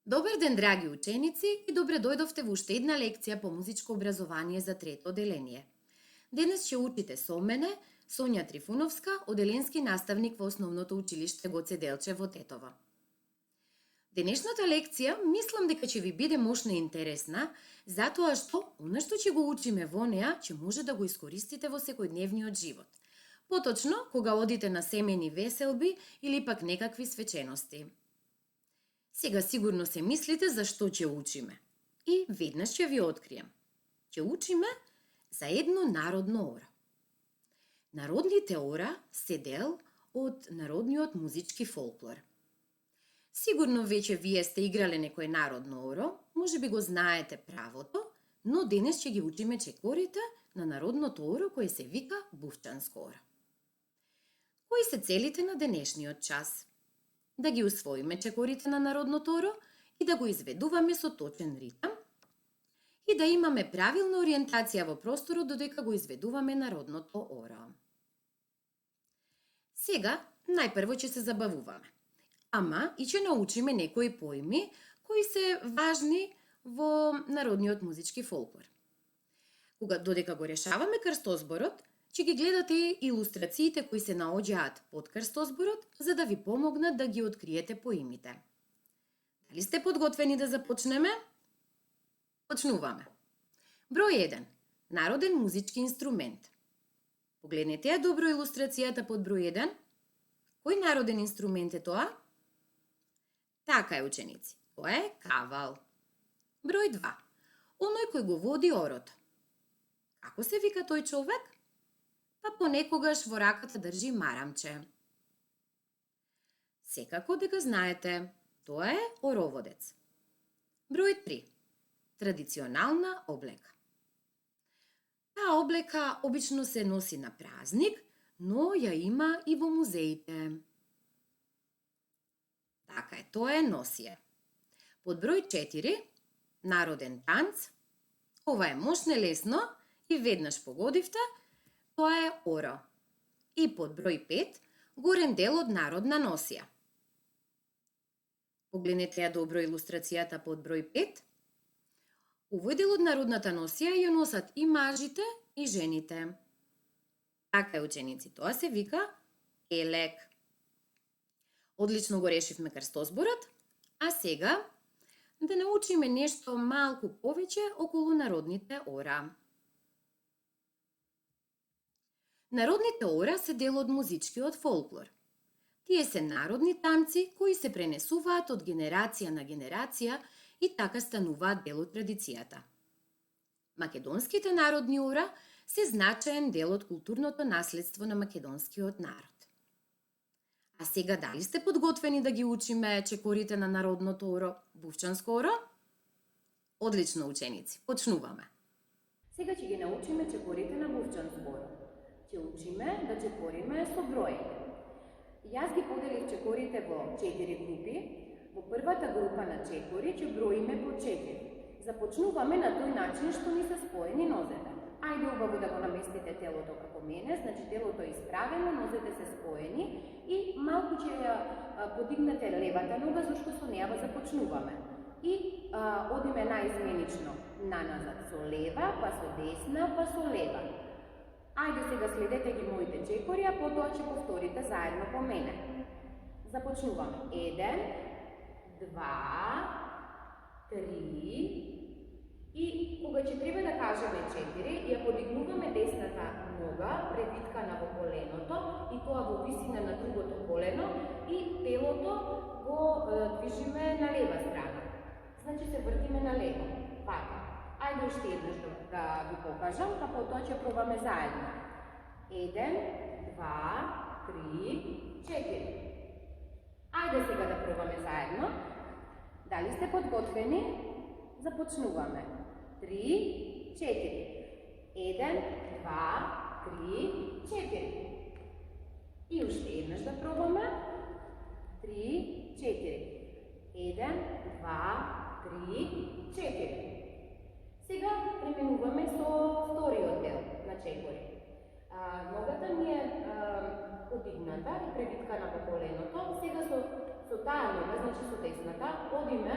Добар ден, драги ученици, и добре дојдовте во уште една лекција по музичко образование за трето оделение. Денес ќе учите со мене, Сонја Трифуновска, оделенски наставник во Основното училиште Гоце Делчев во Тетово. Денешната лекција мислам дека ќе ви биде мощна и интересна, затоа што она што ќе го учиме во неа ќе може да го искористите во секојдневниот живот. Поточно, кога одите на семени веселби или пак некакви свечености. Сега сигурно се мислите за што ќе учиме. И веднаш ќе ви открием. Ќе учиме за едно народно оро. Народните ора се дел од народниот музички фолклор. Сигурно веќе вие сте играле некој народно оро, може би го знаете правото, но денес ќе ги учиме чекорите на народното оро кое се вика бувчанско оро. Кои се целите на денешниот час? Да ги усвоиме чекорите на народното оро и да го изведуваме со точен ритам и да имаме правилна ориентација во просторот додека го изведуваме народното оро. Сега, најпрво ќе се забавуваме. Ама и ќе научиме некои поими кои се важни во народниот музички фолклор. Додека го решаваме крстозборот, ќе ги гледате илустрациите кои се наоѓаат под крстозборот, за да ви помогнат да ги откриете поимите. Дали сте подготвени да започнеме? Почнуваме. Број 1. Народен музички инструмент. Погледнете ја добро илустрацијата под број 1. Кој народен инструмент е тоа? Така е, ученици. Тоа е кавал. Број 2. Оној кој го води орото. Како се вика тој човек? Па понекогаш во раката држи марамче. Секако дека знаете, тоа е ороводец. Број 3. Традиционална облека. Таа облека обично се носи на празник, но ја има и во музеите. Така е, тоа е носие. Под број 4. Народен танц. Ова е мошне лесно и веднаш погодивте, тоа е оро. И под број 5, горен дел од народна носија. Погледнете ја добро илустрацијата под број 5. Овој дел од народната носија ја носат и мажите и жените. Така е, ученици, тоа се вика елек. Одлично го решивме крстозборот, а сега да научиме нешто малку повеќе околу народните ора. Народните ора се дел од музичкиот фолклор. Тие се народни танци кои се пренесуваат од генерација на генерација и така стануваат дел од традицијата. Македонските народни ора се значаен дел од културното наследство на македонскиот народ. А сега дали сте подготвени да ги учиме чекорите на народното оро, бувчанско оро? Одлично, ученици, почнуваме. Сега ќе ги научиме чекорите на бувчанско оро. Ќе учиме да чекориме со број. Јас ги поделив чекорите во 4 групи. Во првата група на чекори ќе броиме по 4. Започнуваме на тој начин што ни се споени нозете. Ајде убаво да го наместите телото како мене, значи телото е исправено, нозете се споени и малку ќе ја подигнете левата нога зашто со неа започнуваме. И одиме наизменично наназад со лева, па со десна, па со лева. Ајде сега следете ги моите чекори, а потоа ќе повторите заедно по мене. Започнуваме. 1, 2, 3 и кога ќе треба да кажеме 4, ја подигнуваме десната нога, превиткана во коленото и тоа во висина на другото колено и телото го движиме на лева страна. Значи се вртиме на лево. Вака. Ајде уште еднаш да ви покажам, па потоа ќе пробаме заедно. 1, 2, 3, 4. Ајде сега да пробаме заедно. Дали сте подготвени? Започнуваме. 3, 4. 1, 2, 3, 4. И уште еднаш да пробаме. 3, 4. 1, 2, 3, 4. Сега преминуваме со вториот дел на чекори. Ногата ни е подигната и превиткана во коленото. Сега со таа нога, значи со десната, одиме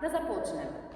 да започнеме.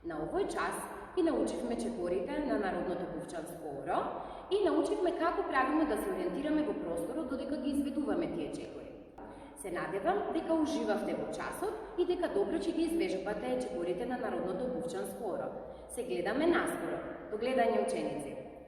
На овој час и научивме чекорите на Народното пувчанско оро и научивме како правилно да се ориентираме во просторот додека ги изведуваме тие чекори. Се надевам дека уживавте во часот и дека добро ќе ги извежбате чекорите на Народното пувчанско оро. Се гледаме наскоро. До гледање, ученици!